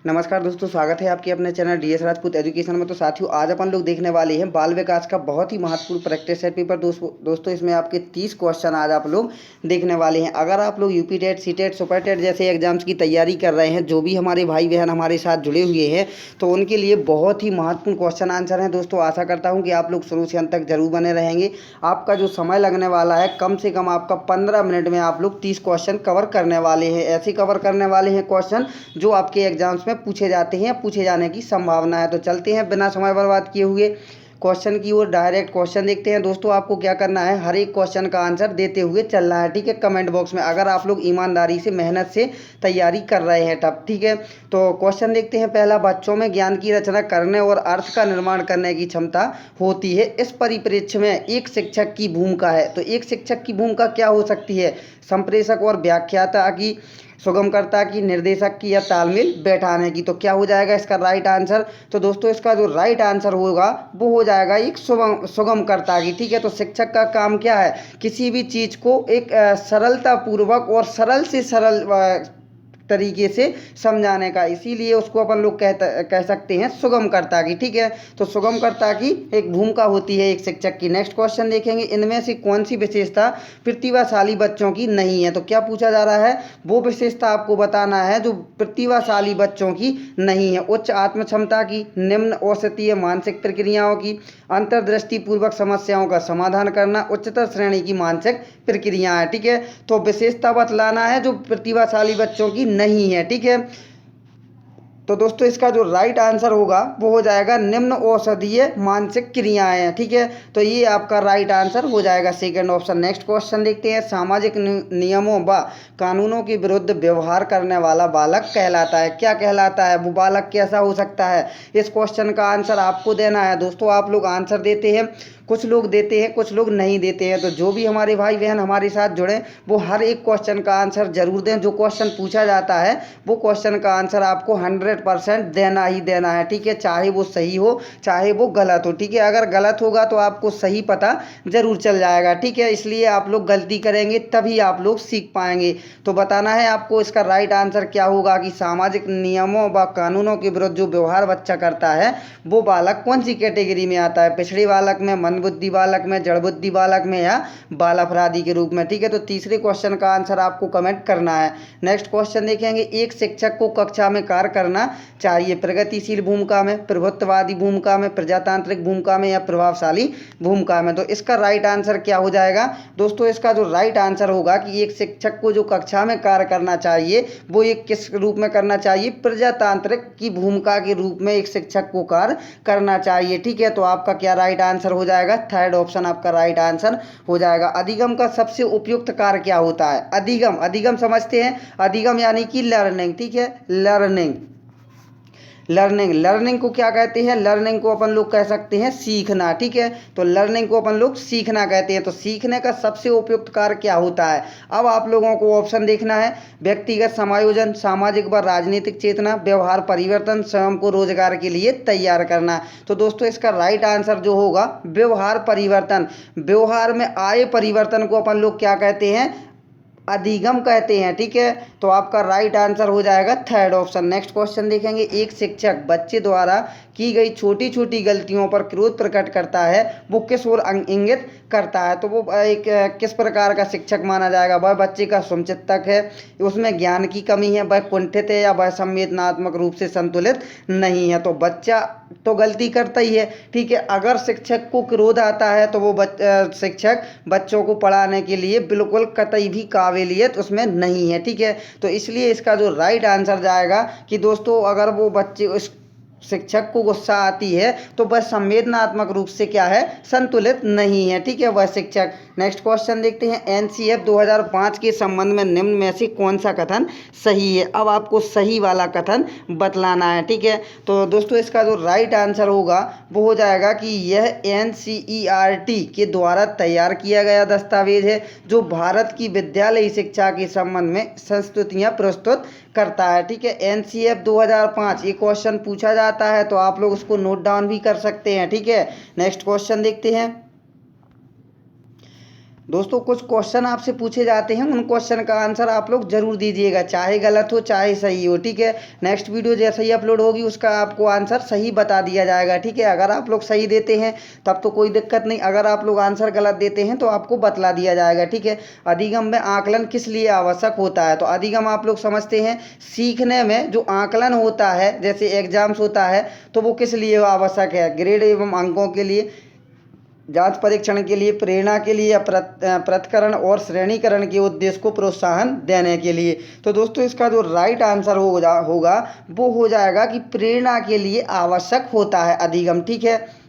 नमस्कार दोस्तों, स्वागत है आपके अपने चैनल डीएस राजपूत एजुकेशन में। तो साथियों, आज अपन लोग देखने वाले हैं बाल विकास का बहुत ही महत्वपूर्ण प्रैक्टिस सेट पेपर। दोस्तों इसमें आपके 30 क्वेश्चन आज आप लोग देखने वाले हैं। अगर आप लोग UP TET, C TET, super TET जैसे एग्जाम्स की तैयारी कर रहे हैं, जो भी हमारे भाई बहन हमारे साथ जुड़े हुए हैं, तो उनके लिए बहुत ही महत्वपूर्ण क्वेश्चन आंसर हैं। दोस्तों आशा करता हूँ कि आप लोग शुरू से अंत तक जरूर बने रहेंगे। आपका जो समय लगने वाला है, कम से कम आपका 15 मिनट में आप लोग 30 क्वेश्चन कवर करने वाले हैं। ऐसे कवर करने वाले हैं क्वेश्चन जो आपके एग्जाम्स में पूछे जाते हैं या पूछे जाने की संभावना है। तो चलते हैं बिना समय बर्बाद किए हुए क्वेश्चन की ओर। डायरेक्ट क्वेश्चन देखते हैं। दोस्तों आपको क्या करना है, हर एक क्वेश्चन का आंसर देते हुए चलना है, ठीक है, कमेंट बॉक्स में, अगर आप लोग ईमानदारी से मेहनत से तैयारी कर रहे हैं तब, ठीक है। तो क्वेश्चन देखते हैं पहला। बच्चों में ज्ञान की रचना करने और अर्थ का निर्माण करने की क्षमता होती है, इस परिप्रेक्ष्य में एक शिक्षक की भूमिका है। तो एक शिक्षक की भूमिका क्या हो सकती है? संप्रेषक और व्याख्याता की, सुगमकर्ता की, निर्देशक की, या तालमेल बैठाने की। तो क्या हो जाएगा इसका राइट आंसर? तो दोस्तों इसका जो राइट आंसर होगा वो हो जाएगा एक सुगमकर्ता की, ठीक है। तो शिक्षक का काम क्या है? किसी भी चीज़ को एक सरलता पूर्वक और सरल से सरल तरीके से समझाने का, इसीलिए उसको अपन लोग कह सकते हैं सुगमकर्ता की, ठीक है। तो सुगमकर्ता की एक भूमिका होती है एक शिक्षक की। नेक्स्ट क्वेश्चन देखेंगे, इनमें से कौन सी विशेषता प्रतिभाशाली बच्चों की नहीं है? तो क्या पूछा जा रहा है? वो विशेषता आपको बताना है जो प्रतिभाशाली बच्चों की नहीं है। उच्च आत्म क्षमता की, निम्न औसतीय मानसिक प्रक्रियाओं की, अंतर्दृष्टि पूर्वक समस्याओं का समाधान करना, उच्चतर श्रेणी की मानसिक प्रक्रियाएं, ठीक है। तो विशेषता बतलाना है जो प्रतिभाशाली बच्चों की नहीं है, ठीक है। तो दोस्तों इसका जो राइट आंसर होगा वो हो जाएगा निम्न औषधीय मानसिक क्रियाएं, ठीक है। तो ये आपका राइट आंसर हो जाएगा सेकंड ऑप्शन। नेक्स्ट क्वेश्चन देखते हैं, सामाजिक नियमों व कानूनों के विरुद्ध व्यवहार करने वाला बालक कहलाता है। क्या कहलाता है? वो बालक कैसा हो सकता है? इस क्वेश्चन का आंसर आपको देना है। दोस्तों आप लोग आंसर देते हैं, कुछ लोग देते हैं, कुछ लोग नहीं देते हैं। तो जो भी हमारे भाई बहन हमारे साथ जुड़े वो हर एक क्वेश्चन का आंसर जरूर दें। जो क्वेश्चन पूछा जाता है वो क्वेश्चन का आंसर आपको 100% देना ही देना है, ठीक है, चाहे वो सही हो चाहे वो गलत हो, ठीक है। अगर गलत होगा तो आपको सही पता जरूर चल जाएगा, ठीक है। इसलिए आप लोग गलती करेंगे तभी आप लोग सीख पाएंगे। तो बताना है आपको इसका राइट आंसर क्या होगा कि सामाजिक नियमों व कानूनों के विरुद्ध जो व्यवहार बच्चा करता है वो बालक कौन सी कैटेगरी में आता है? पिछड़े बालक में, बुद्धि बालक में, जड़ बुद्धि बालक में, या बाल अपराधी के रूप में, ठीक है। तो तीसरे क्वेश्चन का आंसर आपको कमेंट करना है। नेक्स्ट क्वेश्चन देखेंगे, एक शिक्षक को कक्षा में कार्य करना चाहिए प्रगतिशील भूमिका में, प्रभुत्ववादी भूमिका में, प्रजातांत्रिक भूमिका में, या प्रभावशाली भूमिका में। तो इसका राइट आंसर क्या हो जाएगा? दोस्तों इसका जो राइट आंसर होगा कि एक शिक्षक को जो कक्षा में कार्य करना चाहिए वो एक किस रूप में करना चाहिए? प्रजातांत्रिक की भूमिका के रूप में एक शिक्षक को कार्य करना चाहिए, ठीक है। तो आपका क्या राइट आंसर हो जाएगा? थर्ड ऑप्शन आपका राइट आंसर हो जाएगा। अधिगम का सबसे उपयुक्त कार्य क्या होता है? अधिगम, अधिगम समझते हैं, अधिगम यानी कि लर्निंग, ठीक है, लर्निंग। लर्निंग को क्या कहते हैं? लर्निंग को अपन लोग कह सकते हैं सीखना, ठीक है। तो लर्निंग को अपन लोग सीखना कहते हैं। तो सीखने का सबसे उपयुक्त कार्य क्या होता है? अब आप लोगों को ऑप्शन देखना है, व्यक्तिगत समायोजन, सामाजिक व राजनीतिक चेतना, व्यवहार परिवर्तन, स्वयं को रोजगार के लिए तैयार करना। तो दोस्तों इसका राइट आंसर जो होगा व्यवहार परिवर्तन। व्यवहार में आए परिवर्तन को अपन लोग क्या कहते हैं? अधिगम कहते हैं, ठीक है। तो आपका राइट आंसर हो जाएगा थर्ड ऑप्शन। नेक्स्ट क्वेश्चन देखेंगे, एक शिक्षक बच्चे द्वारा की गई छोटी छोटी गलतियों पर क्रोध प्रकट करता है, वो किस ओर इंगित करता है? तो वो एक किस प्रकार का शिक्षक माना जाएगा? वह बच्चे का सुचिंतक है, उसमें ज्ञान की कमी है, वह कुंठित है, या वह संवेदनात्मक रूप से संतुलित नहीं है? तो बच्चा तो गलती करता ही है, ठीक है। अगर शिक्षक को क्रोध आता है तो वो शिक्षक बच्चों को पढ़ाने के लिए बिल्कुल कतई भी काबिलियत उसमें नहीं है, ठीक है। तो इसलिए इसका जो राइट आंसर जाएगा कि दोस्तों अगर वो बच्चे उस शिक्षक को गुस्सा आती है तो वह संवेदनात्मक रूप से क्या है? संतुलित नहीं है, ठीक है, वह शिक्षक। नेक्स्ट क्वेश्चन देखते हैं, एनसीएफ 2005 के संबंध में निम्न में से कौन सा कथन सही है? अब आपको सही वाला कथन बतलाना है, ठीक है। तो दोस्तों इसका जो राइट आंसर होगा वो हो जाएगा कि यह एनसीईआरटी के द्वारा तैयार किया गया दस्तावेज है जो भारत की विद्यालयी शिक्षा के संबंध में संस्तुतियाँ प्रस्तुत करता है, ठीक है। एनसीएफ 2005 ये क्वेश्चन पूछा जाता है तो आप लोग उसको नोट डाउन भी कर सकते हैं, ठीक है। नेक्स्ट क्वेश्चन देखते हैं, दोस्तों कुछ क्वेश्चन आपसे पूछे जाते हैं, उन क्वेश्चन का आंसर आप लोग जरूर दीजिएगा, चाहे गलत हो चाहे सही हो, ठीक है। नेक्स्ट वीडियो जैसे ही अपलोड होगी उसका आपको आंसर सही बता दिया जाएगा, ठीक है। अगर आप लोग सही देते हैं तब तो कोई दिक्कत नहीं, अगर आप लोग आंसर गलत देते हैं तो आपको बतला दिया जाएगा, ठीक है। अधिगम में आकलन किस लिए आवश्यक होता है? तो अधिगम आप लोग समझते हैं, सीखने में जो आकलन होता है, जैसे एग्जाम्स होता है, तो वो किस लिए आवश्यक है? ग्रेड एवं अंकों के लिए, जांच परीक्षण के लिए, प्रेरणा के लिए, या पृथक्करण और श्रेणीकरण के उद्देश्य को प्रोत्साहन देने के लिए। तो दोस्तों इसका जो राइट आंसर होगा वो हो जाएगा कि प्रेरणा के लिए आवश्यक होता है अधिगम, ठीक है।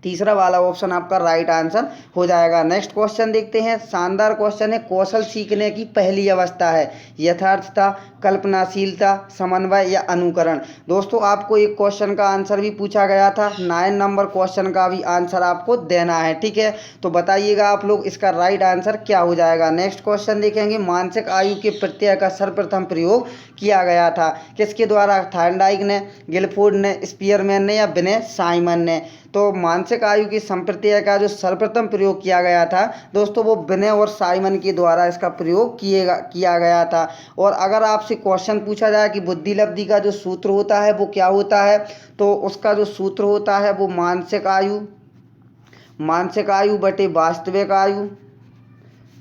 तीसरा वाला ऑप्शन आपका राइट आंसर हो जाएगा। नेक्स्ट क्वेश्चन देखते हैं, शानदार क्वेश्चन है, कौशल सीखने की पहली अवस्था है यथार्थता, कल्पनाशीलता, समन्वय या अनुकरण। दोस्तों आपको एक क्वेश्चन का आंसर भी पूछा गया था, 9 नंबर क्वेश्चन का भी आंसर आपको देना है, ठीक है। तो बताइएगा आप लोग इसका राइट आंसर क्या हो जाएगा। नेक्स्ट क्वेश्चन देखेंगे, मानसिक आयु के प्रत्यय का सर्वप्रथम प्रयोग किया गया था, किसके द्वारा? थार्नडाइक ने, गिलफोर्ड ने, स्पीयरमैन ने या विनय साइमन ने। तो मानसिक आयु की संप्रत्यय का जो सर्वप्रथम प्रयोग किया गया था दोस्तों, वो विनय और साइमन के द्वारा इसका प्रयोग किया गया था। और अगर आपसे क्वेश्चन पूछा जाए कि बुद्धि लब्धि का जो सूत्र होता है वो क्या होता है, तो उसका जो सूत्र होता है वो मानसिक आयु बटे वास्तविक आयु,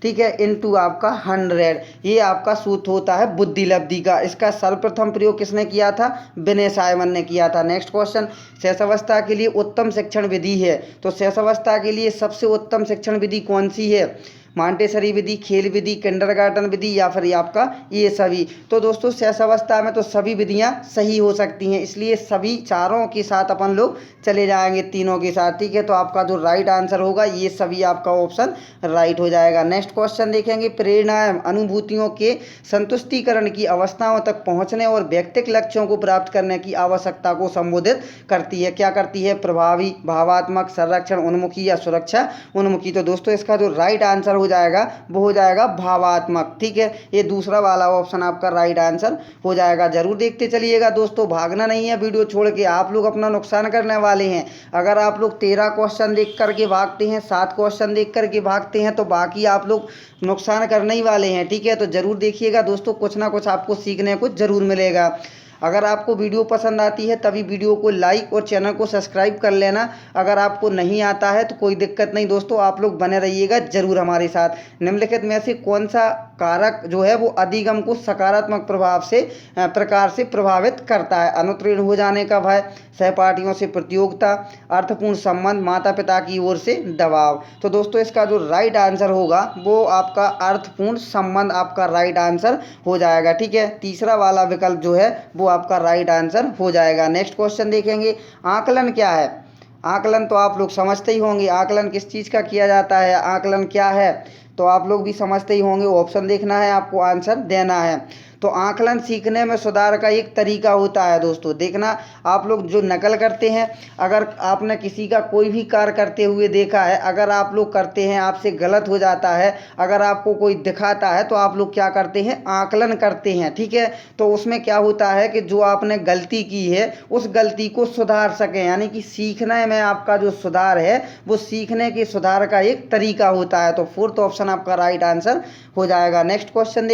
ठीक है, इनटू आपका 100, ये आपका सूत्र होता है बुद्धि लब्धि का। इसका सर्वप्रथम प्रयोग किसने किया था? विनय साइमन ने किया था। नेक्स्ट क्वेश्चन, शैशवावस्था के लिए उत्तम शिक्षण विधि है, तो शैशवावस्था के लिए सबसे उत्तम शिक्षण विधि कौन सी है? मांटेसरी विधि, खेल विधि, किंडरगार्टन विधि या फिर आपका ये सभी। तो दोस्तों शैशवावस्था में तो सभी विधियां सही हो सकती हैं, इसलिए सभी चारों के साथ अपन लोग चले जाएंगे, तीनों के साथ, ठीक है। तो आपका जो राइट आंसर होगा ये सभी आपका ऑप्शन राइट हो जाएगा। नेक्स्ट क्वेश्चन देखेंगे, प्रेरणा अनुभूतियों के संतुष्टिकरण की अवस्थाओं तक पहुंचने और व्यक्तिगत लक्ष्यों को प्राप्त करने की आवश्यकता को संबोधित करती है, क्या करती है? प्रभावी, भावात्मक, संरक्षण उन्मुखी या सुरक्षा उन्मुखी। तो दोस्तों इसका जो राइट आंसर हो जाएगा वो हो जाएगा भावात्मक, ठीक है। ये दूसरा वाला ऑप्शन आपका राइट आंसर हो जाएगा। जरूर देखते चलिएगा दोस्तों, भागना नहीं है वीडियो छोड़ के, आप लोग अपना नुकसान करने वाले हैं। अगर आप लोग 13 क्वेश्चन देख करके भागते हैं, 7 क्वेश्चन देख करके भागते हैं, तो बाकी आप लोग नुकसान करने ही वाले हैं, ठीक है। तो जरूर देखिएगा दोस्तों, कुछ ना कुछ आपको सीखने को जरूर मिलेगा। अगर आपको वीडियो पसंद आती है तभी वीडियो को लाइक और चैनल को सब्सक्राइब कर लेना। अगर आपको नहीं आता है तो कोई दिक्कत नहीं दोस्तों, आप लोग बने रहिएगा जरूर हमारे साथ। निम्नलिखित में से कौन सा कारक जो है वो अधिगम को सकारात्मक प्रकार से प्रभावित करता है? अनुत्तीर्ण हो जाने का भय, सहपाठियों से प्रतियोगिता, अर्थपूर्ण संबंध, माता पिता की ओर से दबाव। तो दोस्तों इसका जो राइट आंसर होगा वो आपका अर्थपूर्ण संबंध आपका राइट आंसर हो जाएगा, ठीक है। तीसरा वाला विकल्प जो है वो आपका राइट आंसर हो जाएगा। नेक्स्ट क्वेश्चन देखेंगे, आकलन क्या है? आकलन तो आप लोग समझते ही होंगे, आकलन किस चीज़ का किया जाता है, आकलन क्या है, तो आप लोग भी समझते ही होंगे। ऑप्शन देखना है, आपको आंसर देना है। तो आकलन सीखने में सुधार का एक तरीका होता है दोस्तों। देखना, आप लोग जो नकल करते हैं, अगर आपने किसी का कोई भी कार्य करते हुए देखा है, अगर आप लोग करते हैं, आपसे गलत हो जाता है, अगर आपको कोई दिखाता है तो आप लोग क्या करते हैं? आकलन करते हैं, ठीक है। तो उसमें क्या होता है कि जो आपने गलती की है उस गलती को सुधार सकें, यानी कि सीखने में आपका जो सुधार है वो सीखने के सुधार का एक तरीका होता है। तो फोर्थ ऑप्शन आपका राइट आंसर हो जाएगा। नेक्स्ट क्वेश्चन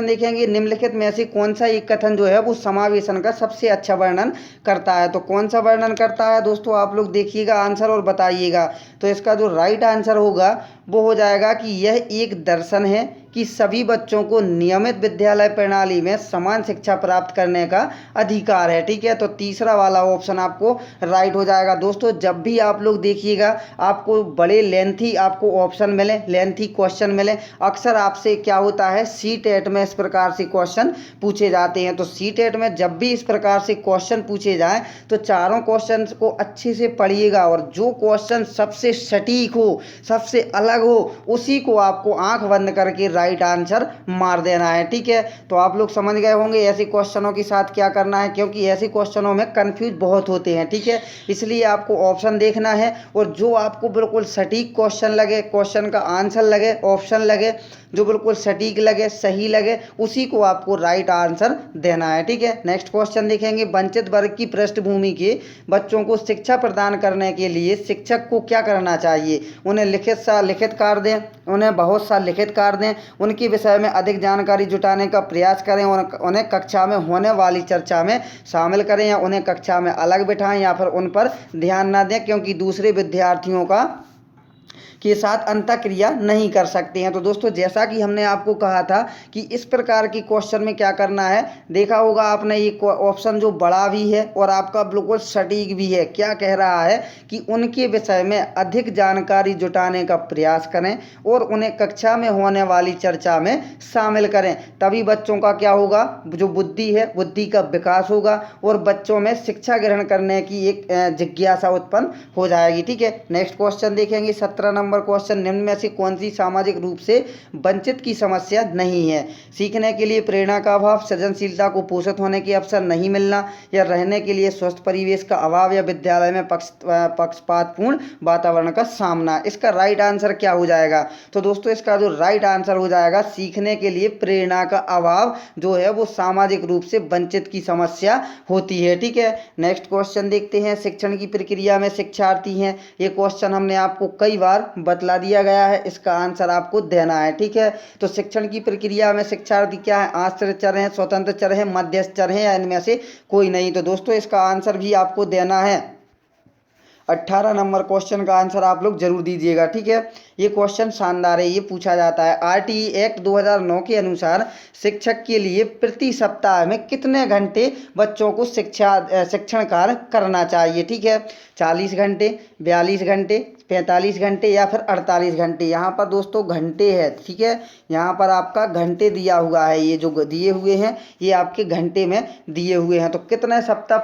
देखेंगे, निम्नलिखित में से कौन सा एक कथन जो है वो समावेशन का सबसे अच्छा वर्णन करता है? तो कौन सा वर्णन करता है दोस्तों, आप लोग देखिएगा आंसर और बताइएगा। तो इसका जो राइट आंसर होगा वो हो जाएगा कि यह एक दर्शन है कि सभी बच्चों को नियमित विद्यालय प्रणाली में समान शिक्षा प्राप्त करने का अधिकार है, ठीक है। तो तीसरा वाला ऑप्शन आपको राइट हो जाएगा। दोस्तों जब भी आप लोग देखिएगा आपको बड़े लेंथी आपको ऑप्शन मिले, लेंथी क्वेश्चन मिले, अक्सर आपसे क्या होता है सी-टेट में इस प्रकार से क्वेश्चन पूछे जाते हैं। तो सी-टेट में जब भी इस प्रकार से क्वेश्चन पूछे जाएं तो चारों क्वेश्चन को अच्छे से पढ़िएगा, और जो क्वेश्चन सबसे सटीक हो, सबसे अलग हो, उसी को आपको आंख बंद करके राइट आंसर मार देना है। ठीक है, तो आप लोग समझ गए होंगे ऐसे क्वेश्चनों के साथ क्या करना है, क्योंकि ऐसे क्वेश्चनों में कंफ्यूज बहुत होते हैं। ठीक है, इसलिए आपको ऑप्शन देखना है और जो आपको बिल्कुल सटीक क्वेश्चन लगे, क्वेश्चन का आंसर लगे, ऑप्शन लगे, जो बिल्कुल सटीक लगे, सही लगे, उसी को आपको राइट आंसर देना है। ठीक है, नेक्स्ट क्वेश्चन देखेंगे। वंचित वर्ग की पृष्ठभूमि के बच्चों को शिक्षा प्रदान करने के लिए शिक्षक को क्या करना चाहिए? उन्हें लिखित कार्य दें, उन्हें बहुत सा लिखित कार्य दें, उनके विषय में अधिक जानकारी जुटाने का प्रयास करें, उन्हें कक्षा में होने वाली चर्चा में शामिल करें, या उन्हें कक्षा में अलग बिठाएं, या फिर उन पर ध्यान ना दें क्योंकि दूसरे विद्यार्थियों के साथ अंतःक्रिया नहीं कर सकते हैं। तो दोस्तों, जैसा कि हमने आपको कहा था कि इस प्रकार की क्वेश्चन में क्या करना है, देखा होगा आपने ये ऑप्शन जो बड़ा भी है और आपका बिल्कुल सटीक भी है। क्या कह रहा है कि उनके विषय में अधिक जानकारी जुटाने का प्रयास करें और उन्हें कक्षा में होने वाली चर्चा में शामिल करें, तभी बच्चों का क्या होगा, जो बुद्धि है, बुद्धि का विकास होगा और बच्चों में शिक्षा ग्रहण करने की एक जिज्ञासा उत्पन्न हो जाएगी। ठीक है, नेक्स्ट क्वेश्चन देखेंगे। 17 नंबर क्वेश्चन। निम्न में से कौन सी सामाजिक रूप से वंचित की समस्या नहीं है? सीखने के लिए प्रेरणा का अभाव, सृजनशीलता को पोषित होने के अवसर नहीं मिलना, या रहने के लिए स्वस्थ परिवेश का अभाव, या विद्यालय में पक्षपातपूर्ण वातावरण का सामना। इसका राइट आंसर क्या हो जाएगा? तो दोस्तों, इसका जो राइट आंसर हो जाएगा, सीखने के लिए प्रेरणा का अभाव जो है वो सामाजिक रूप से वंचित की समस्या होती है। ठीक है, नेक्स्ट क्वेश्चन देखते हैं। शिक्षण की प्रक्रिया में शिक्षार्थी हैं, ये क्वेश्चन हमने आपको कई बार बतला दिया गया है, इसका आंसर आपको देना है। ठीक है, तो शिक्षण की प्रक्रिया में शिक्षार्थी क्या है? आश्रित चर हैं, स्वतंत्र चर हैं, मध्यस्थ चर हैं, या इनमें से कोई नहीं? तो दोस्तों, इसका आंसर भी आपको देना है। 18 नंबर क्वेश्चन का आंसर आप लोग जरूर दीजिएगा। ठीक है, ये क्वेश्चन शानदार है। ये पूछा जाता है, आरटीई एक्ट 2009 के अनुसार शिक्षक के लिए प्रति सप्ताह में कितने घंटे बच्चों को शिक्षण कार्य करना चाहिए? ठीक है, 40 घंटे, 42 घंटे, 45 घंटे, या फिर 48 घंटे। यहाँ पर दोस्तों घंटे है। ठीक है, यहाँ पर आपका घंटे दिया हुआ है, ये जो दिए हुए हैं ये आपके घंटे में दिए हुए हैं। तो कितने सप्ताह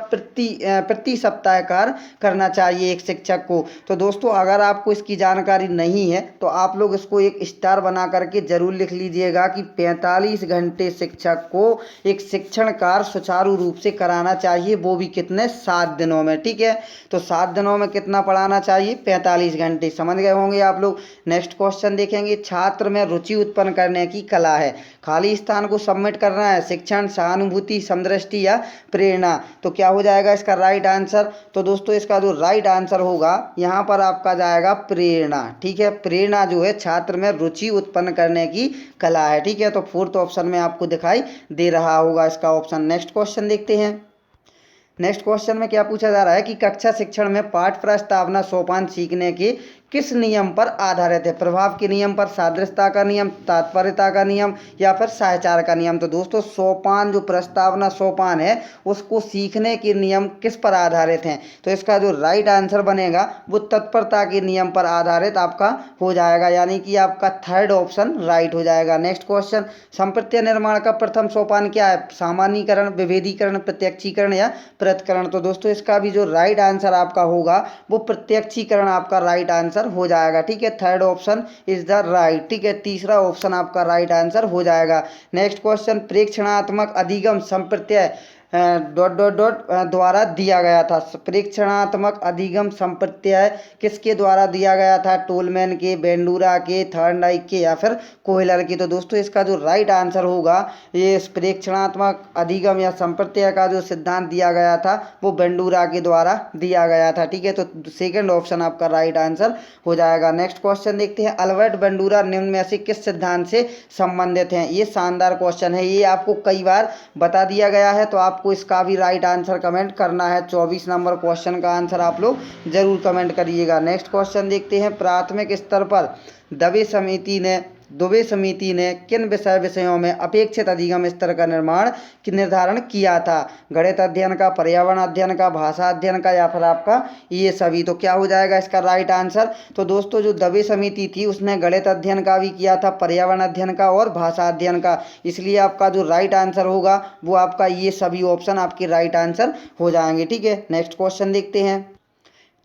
प्रति सप्ताह कार्य करना चाहिए एक शिक्षक को? तो दोस्तों, अगर आपको इसकी जानकारी नहीं है तो आप लोग इसको एक स्टार बना करके जरूर लिख लीजिएगा कि 45 घंटे शिक्षक को एक शिक्षण कार्य सुचारू रूप से कराना चाहिए, वो भी कितने? 7 दिनों में। ठीक है, तो 7 दिनों में कितना पढ़ाना चाहिए? 45 घंटे। समझ गए होंगे आप लोग। नेक्स्ट क्वेश्चन देखेंगे। छात्र में रुचि उत्पन्न करने की कला है, खाली स्थान को सबमिट करना है, शिक्षण, सहानुभूति, समदृष्टि, या प्रेरणा। तो क्या हो जाएगा इसका राइट आंसर? तो दोस्तों, इसका जो राइट आंसर होगा यहाँ पर आपका जाएगा प्रेरणा। ठीक है, प्रेरणा जो है छात्र में रुचि उत्पन्न करने की कला है। ठीक है, तो 4th ऑप्शन में आपको दिखाई दे रहा होगा इसका ऑप्शन। नेक्स्ट क्वेश्चन देखते हैं। नेक्स्ट क्वेश्चन में क्या पूछा जा रहा है कि कक्षा शिक्षण में पाठ प्रस्तावना सोपान सीखने के किस नियम पर आधारित है? प्रभाव के नियम पर, सादृश्यता का नियम, तात्पर्यता का नियम, या फिर साहचर्य का नियम। तो दोस्तों, सोपान जो प्रस्तावना सोपान है उसको सीखने के नियम किस पर आधारित हैं? तो इसका जो राइट आंसर बनेगा वो तत्परता के नियम पर आधारित आपका हो जाएगा, यानी कि आपका 3rd ऑप्शन राइट हो जाएगा। Next question. संप्रत्यय निर्माण का प्रथम सोपान क्या है? सामान्यीकरण, विभेदीकरण, प्रत्यक्षीकरण, या पृथक्करण। तो दोस्तों, इसका भी जो राइट आंसर आपका होगा वो प्रत्यक्षीकरण आपका राइट आंसर हो जाएगा। ठीक है, 3rd option is the right. ठीक है, तीसरा ऑप्शन आपका राइट आंसर हो जाएगा। Next question. प्रेक्षणात्मक अधिगम संप्रत्यय द्वारा दिया गया था। प्रेक्षणात्मक अधिगम संप्रत्यय किसके द्वारा दिया गया था? टोलमैन के, बेंडूरा के, थॉर्नडाइक के, या फिर कोहलर के। तो दोस्तों, इसका जो राइट आंसर होगा, ये प्रेक्षणात्मक अधिगम या संप्रत्यय का जो सिद्धांत दिया गया था वो बेंडूरा के द्वारा दिया गया था। ठीक है, तो 2nd ऑप्शन आपका राइट आंसर हो जाएगा। नेक्स्ट क्वेश्चन देखते हैं। अल्बर्ट बेंडूरा निम्न में से किस सिद्धांत से संबंधित हैं? ये शानदार क्वेश्चन है, ये आपको कई बार बता दिया गया है, तो आपको इसका भी राइट आंसर कमेंट करना है। 24 नंबर क्वेश्चन का आंसर आप लोग जरूर कमेंट करिएगा। नेक्स्ट क्वेश्चन देखते हैं। प्राथमिक स्तर पर दुबे समिति ने किन विषयों में अपेक्षित अधिगम स्तर का निर्धारण किया था? गणित अध्ययन का, पर्यावरण अध्ययन का, भाषा अध्ययन का, या फिर आपका ये सभी। तो क्या हो जाएगा इसका राइट आंसर? तो दोस्तों, जो दबे समिति थी उसने गणित अध्ययन का भी किया था, पर्यावरण अध्ययन का और भाषा अध्ययन का, इसलिए आपका जो राइट आंसर होगा वो आपका ये सभी ऑप्शन आपके राइट आंसर हो जाएंगे। ठीक है, नेक्स्ट क्वेश्चन देखते हैं।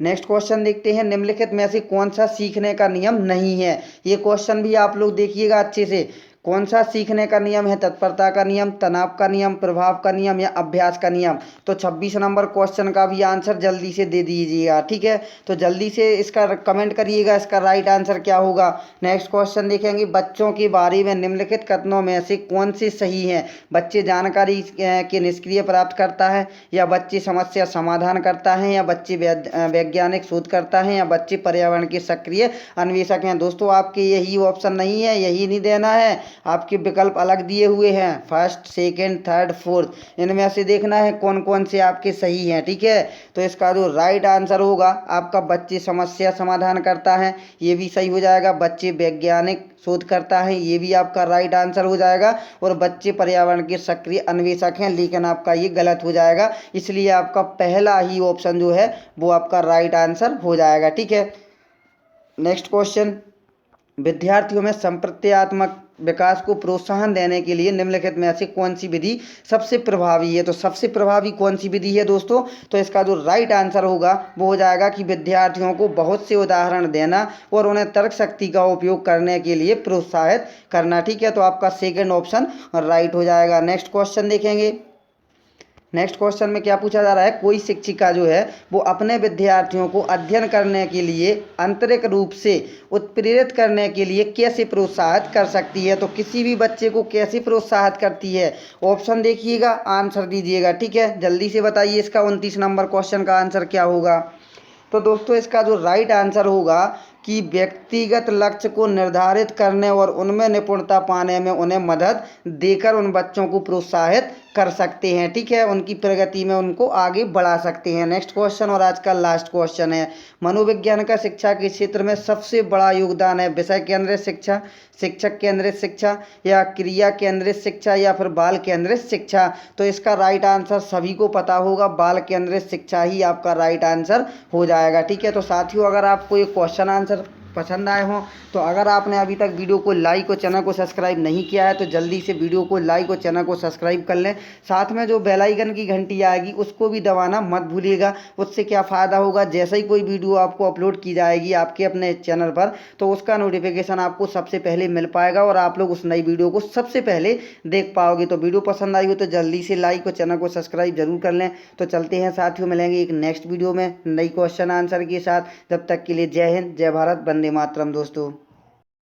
नेक्स्ट क्वेश्चन देखते हैं। निम्नलिखित में से कौन सा सीखने का नियम नहीं है? ये क्वेश्चन भी आप लोग देखिएगा अच्छे से। कौन सा सीखने का नियम है? तत्परता का नियम, तनाव का नियम, प्रभाव का नियम या अभ्यास का नियम? तो 26 नंबर क्वेश्चन का भी आंसर जल्दी से दे दीजिएगा, ठीक है। तो जल्दी से इसका कमेंट करिएगा, इसका राइट आंसर क्या होगा। नेक्स्ट क्वेश्चन देखेंगे, बच्चों के बारे में निम्नलिखित कथनों में से कौन से सही हैं? बच्चे जानकारी के निष्क्रिय प्राप्त करता है, या बच्चे समस्या समाधान करता है, या बच्चे वैज्ञानिक शोध करता है, या बच्चे पर्यावरण के सक्रिय अन्वेषक हैं। दोस्तों आपके यही ऑप्शन नहीं है, यही नहीं देना है, आपके विकल्प अलग दिए हुए हैं, फर्स्ट, सेकंड, थर्ड, फोर्थ, इनमें से देखना है कौन कौन से आपके सही हैं, ठीक है। तो इसका जो राइट आंसर होगा आपका बच्चे समस्या समाधान करता है, ये भी सही हो जाएगा। बच्चे वैज्ञानिक शोध करता है, ये भी आपका राइट आंसर हो जाएगा। और बच्चे पर्यावरण के सक्रिय अन्वेषक हैं, लेकिन आपका ये गलत हो जाएगा, इसलिए आपका पहला ही ऑप्शन जो है वो आपका राइट आंसर हो जाएगा, ठीक है। नेक्स्ट क्वेश्चन, विद्यार्थियों में संप्रत्यात्मक विकास को प्रोत्साहन देने के लिए निम्नलिखित में से कौन सी विधि सबसे प्रभावी है? तो सबसे प्रभावी कौन सी विधि है दोस्तों? तो इसका जो राइट आंसर होगा वो हो जाएगा कि विद्यार्थियों को बहुत से उदाहरण देना और उन्हें तर्क शक्ति का उपयोग करने के लिए प्रोत्साहित करना, ठीक है। तो आपका सेकंड ऑप्शन राइट हो जाएगा। नेक्स्ट क्वेश्चन देखेंगे। नेक्स्ट क्वेश्चन में क्या पूछा जा रहा है, कोई शिक्षिका जो है वो अपने विद्यार्थियों को अध्ययन करने के लिए आंतरिक रूप से उत्प्रेरित करने के लिए कैसे प्रोत्साहित कर सकती है? तो किसी भी बच्चे को कैसे प्रोत्साहित करती है? ऑप्शन देखिएगा, आंसर दीजिएगा, ठीक है। जल्दी से बताइए इसका 29 नंबर क्वेश्चन का आंसर क्या होगा। तो दोस्तों इसका जो राइट आंसर होगा कि व्यक्तिगत लक्ष्य को निर्धारित करने और उनमें निपुणता पाने में उन्हें मदद देकर उन बच्चों को प्रोत्साहित कर सकते हैं, ठीक है। उनकी प्रगति में उनको आगे बढ़ा सकते हैं। नेक्स्ट क्वेश्चन और आज का लास्ट क्वेश्चन है, मनोविज्ञान का शिक्षा के क्षेत्र में सबसे बड़ा योगदान है विषय केंद्रित शिक्षा, शिक्षक केंद्रित शिक्षा, या क्रिया केंद्रित शिक्षा, या फिर बाल केंद्रित शिक्षा? तो इसका राइट आंसर सभी को पता होगा, बाल केंद्रित शिक्षा ही आपका राइट आंसर हो जाएगा, ठीक है। तो साथियों अगर आपको ये क्वेश्चन आंसर पसंद आए हों तो अगर आपने अभी तक वीडियो को लाइक और चैनल को सब्सक्राइब नहीं किया है तो जल्दी से वीडियो को लाइक और चैनल को सब्सक्राइब कर लें। साथ में जो बेल आइकन की घंटी आएगी उसको भी दबाना मत भूलिएगा। उससे क्या फ़ायदा होगा, जैसे ही कोई वीडियो आपको अपलोड की जाएगी आपके अपने चैनल पर तो उसका नोटिफिकेशन आपको सबसे पहले मिल पाएगा और आप लोग उस नई वीडियो को सबसे पहले देख पाओगे। तो वीडियो पसंद आई हो तो जल्दी से लाइक और चैनल को सब्सक्राइब जरूर कर लें। तो चलते हैं साथियों, मिलेंगे एक नेक्स्ट वीडियो में नई क्वेश्चन आंसर के साथ। जब तक के लिए जय हिंद, जय भारत, वंदे मातरम दोस्तों।